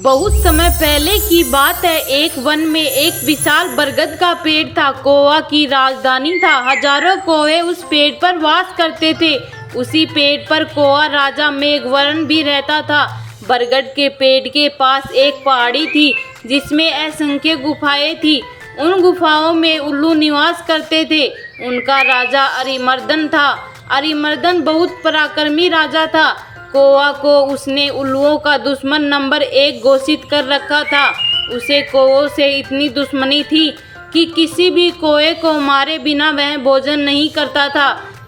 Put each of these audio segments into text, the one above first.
बहुत समय पहले की बात है। एक वन में एक विशाल बरगद का पेड़ था। कौवा की राजधानी था। हजारों कौवे उस पेड़ पर वास करते थे। उसी पेड़ पर कौवा राजा मेघवर्ण भी रहता था। बरगद के पेड़ के पास एक पहाड़ी थी जिसमें असंख्य गुफाएं थी। उन गुफाओं में उल्लू निवास करते थे। उनका राजा अरिमर्दन था। अरिमर्दन बहुत पराक्रमी राजा था। कौवा को उसने उल्लुओं का दुश्मन नंबर 1 घोषित कर रखा था। उसे कौवों से इतनी दुश्मनी थी कि किसी भी कौवे को मारे बिना वह भोजन नहीं करता था।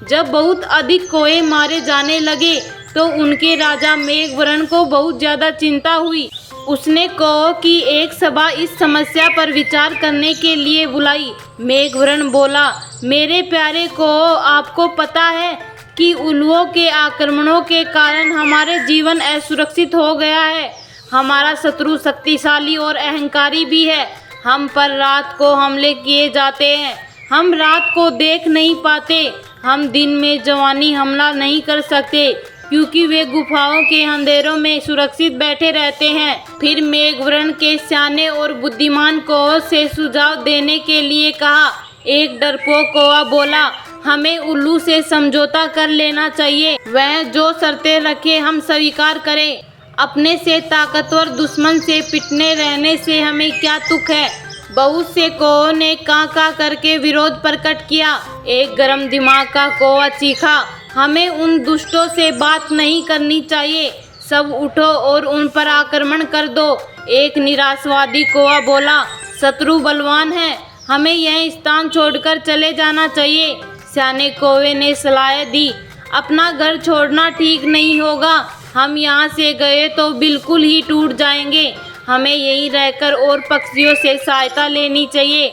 जब बहुत अधिक कौवे मारे जाने लगे तो उनके राजा मेघवर्ण को बहुत ज़्यादा चिंता हुई। उसने कौवों की एक सभा इस समस्या पर विचार करने के लिए बुलाई। मेघवर्ण बोला, मेरे प्यारे कौवों, आपको पता है कि उल्लुओं के आक्रमणों के कारण हमारे जीवन असुरक्षित हो गया है। हमारा शत्रु शक्तिशाली और अहंकारी भी है। हम पर रात को हमले किए जाते हैं। हम रात को देख नहीं पाते। हम दिन में जवानी हमला नहीं कर सकते क्योंकि वे गुफाओं के अंधेरों में सुरक्षित बैठे रहते हैं। फिर मेघवर्ण के सियाने और बुद्धिमान कौवों से सुझाव देने के लिए कहा। एक डरपोक कौवा बोला, हमें उल्लू से समझौता कर लेना चाहिए। वह जो शर्तें रखे हम स्वीकार करें। अपने से ताकतवर दुश्मन से पिटने रहने से हमें क्या तुक है। बहुत से कौवों ने कां कां करके विरोध प्रकट किया। एक गर्म दिमाग का कौवा चीखा, हमें उन दुष्टों से बात नहीं करनी चाहिए। सब उठो और उन पर आक्रमण कर दो। एक निराशावादी कौवा बोला, शत्रु बलवान है, हमें यह स्थान छोड़कर चले जाना चाहिए। सियाने कौवे ने सलाह दी, अपना घर छोड़ना ठीक नहीं होगा। हम यहाँ से गए तो बिल्कुल ही टूट जाएंगे। हमें यहीं रहकर और पक्षियों से सहायता लेनी चाहिए।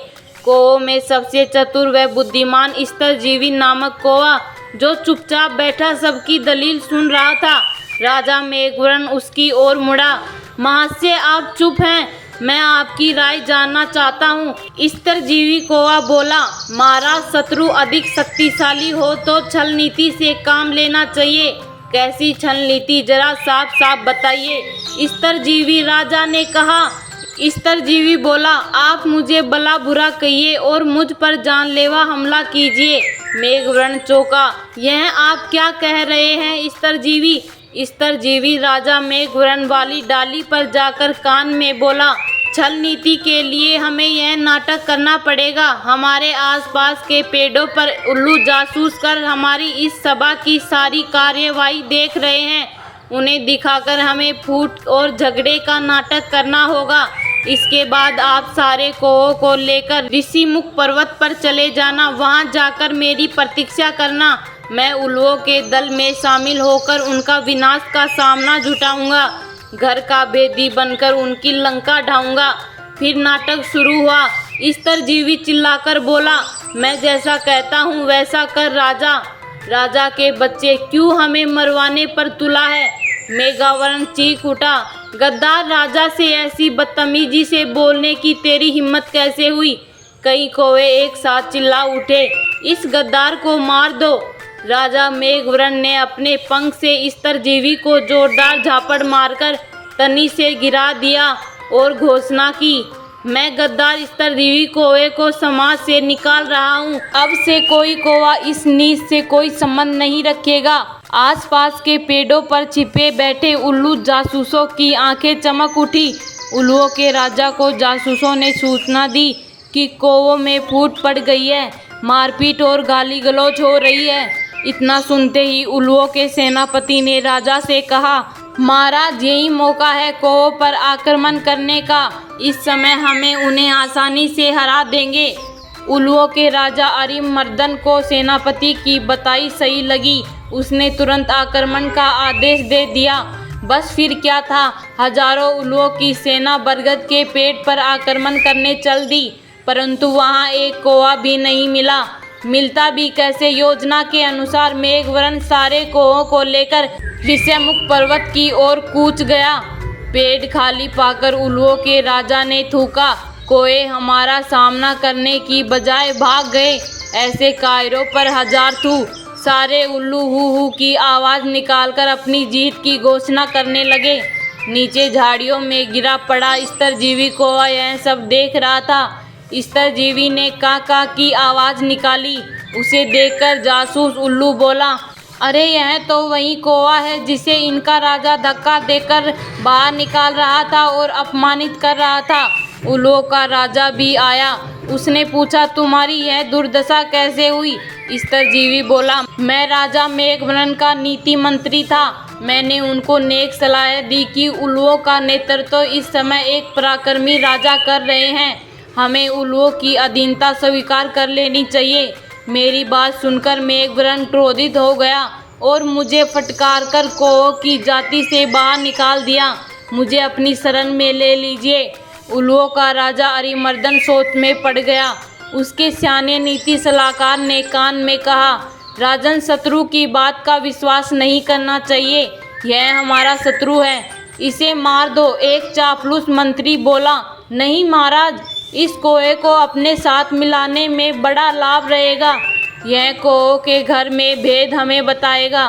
कौवों में सबसे चतुर व बुद्धिमान स्तरजीवी नामक कौवा, जो चुपचाप बैठा सबकी दलील सुन रहा था। राजा मेघवर्ण उसकी ओर मुड़ा। महाशय, आप चुप हैं, मैं आपकी राय जानना चाहता हूँ। स्तरजीवी कौवा बोला, महाराज, शत्रु अधिक शक्तिशाली हो तो छल नीति से काम लेना चाहिए। कैसी छल नीति, जरा साफ साफ बताइए। स्तरजीवी राजा ने कहा। स्तरजीवी बोला, आप मुझे भला बुरा कहिए और मुझ पर जानलेवा हमला कीजिए। मेघवर्ण चौंका, यह आप क्या कह रहे हैं स्तरजीवी? स्तरजीवी राजा मेघवर्ण वाली डाली पर जाकर कान में बोला, छल नीति के लिए हमें यह नाटक करना पड़ेगा। हमारे आसपास के पेड़ों पर उल्लू जासूस कर हमारी इस सभा की सारी कार्यवाही देख रहे हैं। उन्हें दिखाकर हमें फूट और झगड़े का नाटक करना होगा। इसके बाद आप सारे कौवों को लेकर ऋषिमुख पर्वत पर चले जाना। वहां जाकर मेरी प्रतीक्षा करना। मैं उल्लुओं के दल में शामिल होकर उनका विनाश का सामना जुटाऊंगा। घर का भेदी बनकर उनकी लंका ढाऊंगा। फिर नाटक शुरू हुआ। स्तरजीवी चिल्लाकर बोला, मैं जैसा कहता हूँ वैसा कर राजा। राजा के बच्चे, क्यों हमें मरवाने पर तुला है? मेघवर्ण चीख उठा, गद्दार, राजा से ऐसी बदतमीजी से बोलने की तेरी हिम्मत कैसे हुई? कई कौवे एक साथ चिल्ला उठे, इस गद्दार को मार दो। राजा मेघवर्ण ने अपने पंख से स्तरजीवी को जोरदार झापड़ मारकर तनी से गिरा दिया और घोषणा की, मैं गद्दार स्तरजीवी कौवे को समाज से निकाल रहा हूँ। अब से कोई कौवा इस नीच से कोई संबंध नहीं रखेगा। आसपास के पेड़ों पर छिपे बैठे उल्लू जासूसों की आंखें चमक उठी। उल्लुओं के राजा को जासूसों ने सूचना दी कि कौवों में फूट पड़ गई है, मारपीट और गाली गलौज हो रही है। इतना सुनते ही उल्लुओं के सेनापति ने राजा से कहा, महाराज, यही मौका है कौवों पर आक्रमण करने का। इस समय हमें उन्हें आसानी से हरा देंगे। उल्लुओं के राजा अरिमर्दन को सेनापति की बताई सही लगी। उसने तुरंत आक्रमण का आदेश दे दिया। बस फिर क्या था, हजारों उल्लुओं की सेना बरगद के पेड़ पर आक्रमण करने चल दी, परंतु वहां एक कौवा भी नहीं मिला। मिलता भी कैसे? योजना के अनुसार मेघवर्ण सारे कौवों को लेकर ऋषिमुख पर्वत की ओर कूच गया। पेड़ खाली पाकर उल्लुओं के राजा ने थूका, कौवे हमारा सामना करने की बजाय भाग गए। ऐसे कायरों पर हजार थू। सारे उल्लू हू हू की आवाज़ निकालकर अपनी जीत की घोषणा करने लगे। नीचे झाड़ियों में गिरा पड़ा स्तरजीवी कौवा यह सब देख रहा था। स्तरजीवी ने का का की आवाज़ निकाली। उसे देखकर जासूस उल्लू बोला, अरे यह तो वही कौवा है जिसे इनका राजा धक्का देकर बाहर निकाल रहा था और अपमानित कर रहा था। उल्लुओं का राजा भी आया। उसने पूछा, तुम्हारी यह दुर्दशा कैसे हुई? स्तरजीवी बोला, मैं राजा मेघवर्ण का नीति मंत्री था। मैंने उनको नेक सलाह दी कि उल्लुओं का नेतृत्व इस समय एक पराक्रमी राजा कर रहे हैं। हमें उल्लुओं की अधीनता स्वीकार कर लेनी चाहिए। मेरी बात सुनकर मेघवर्ण क्रोधित हो गया और मुझे फटकार कर कौवों की जाति से बाहर निकाल दिया। मुझे अपनी शरण में ले लीजिए। उल्लुओं का राजा अरिमर्दन सोच में पड़ गया। उसके सियाने नीति सलाहकार ने कान में कहा, राजन, शत्रु की बात का विश्वास नहीं करना चाहिए। यह हमारा शत्रु है, इसे मार दो। एक चापलूस मंत्री बोला, नहीं महाराज, इस कौवे को अपने साथ मिलाने में बड़ा लाभ रहेगा। यह कौवों के घर में भेद हमें बताएगा।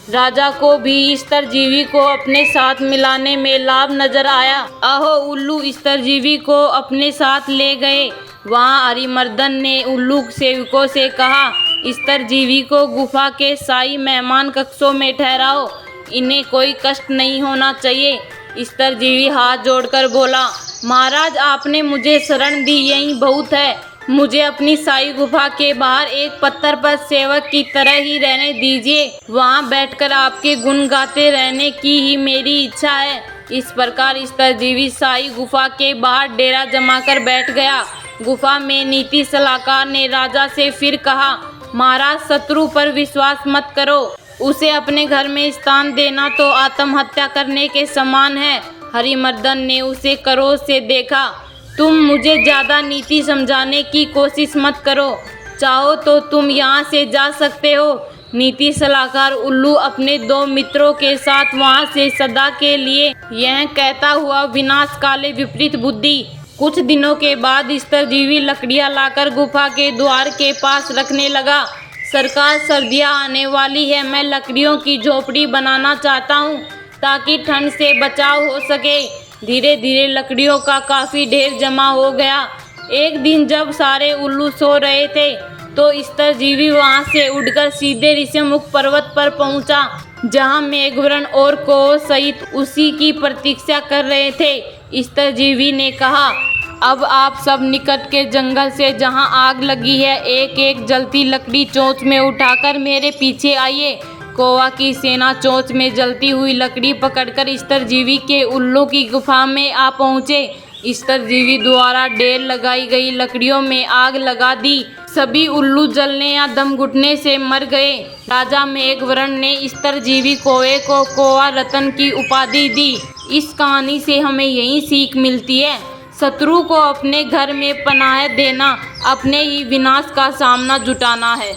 राजा को भी स्तरजीवी को अपने साथ मिलाने में लाभ नजर आया। अहो, उल्लू स्तरजीवी को अपने साथ ले गए। वहाँ अरिमर्दन ने उल्लू सेवकों से कहा, स्तरजीवी को गुफा के शाही मेहमान कक्षों में ठहराओ। इन्हें कोई कष्ट नहीं होना चाहिए। स्तरजीवी हाथ जोड़कर बोला, महाराज, आपने मुझे शरण दी, यही बहुत है। मुझे अपनी शाही गुफा के बाहर एक पत्थर पर सेवक की तरह ही रहने दीजिए। वहाँ बैठकर आपके गुण गाते रहने की ही मेरी इच्छा है। इस प्रकार स्तरजीवी शाही गुफा के बाहर डेरा जमाकर बैठ गया। गुफा में नीति सलाहकार ने राजा से फिर कहा, महाराज, शत्रु पर विश्वास मत करो। उसे अपने घर में स्थान देना तो आत्महत्या करने के समान है। अरिमर्दन ने उसे क्रोध से देखा। तुम मुझे ज़्यादा नीति समझाने की कोशिश मत करो। चाहो तो तुम यहाँ से जा सकते हो। नीति सलाहकार उल्लू अपने 2 मित्रों के साथ वहाँ से सदा के लिए यह कहता हुआ विनाश काले विपरीत बुद्धि। कुछ दिनों के बाद स्तरजीवी लकड़ियाँ लाकर गुफा के द्वार के पास रखने लगा। सरकार, सर्दियाँ आने वाली है। मैं लकड़ियों की झोपड़ी बनाना चाहता हूँ ताकि ठंड से बचाव हो सके। धीरे धीरे लकड़ियों का काफ़ी ढेर जमा हो गया। एक दिन जब सारे उल्लू सो रहे थे तो स्तरजीवी वहाँ से उड़कर सीधे ऋषिमुख पर्वत पर पहुँचा, जहाँ मेघवर्ण और कौवों सहित उसी की प्रतीक्षा कर रहे थे। स्तरजीवी ने कहा, अब आप सब निकट के जंगल से जहाँ आग लगी है एक एक जलती लकड़ी चोंच में उठाकर मेरे पीछे आइए। कौवा की सेना चोंच में जलती हुई लकड़ी पकड़कर स्तरजीवी के उल्लू की गुफा में आ पहुँचे। स्तरजीवी द्वारा ढेर लगाई गई लकड़ियों में आग लगा दी। सभी उल्लू जलने या दम घुटने से मर गए। राजा मेघवर्ण ने स्तरजीवी कौवे को कौवा रत्न की उपाधि दी। इस कहानी से हमें यही सीख मिलती है, शत्रु को अपने घर में पनाह देना अपने ही विनाश का सामना जुटाना है।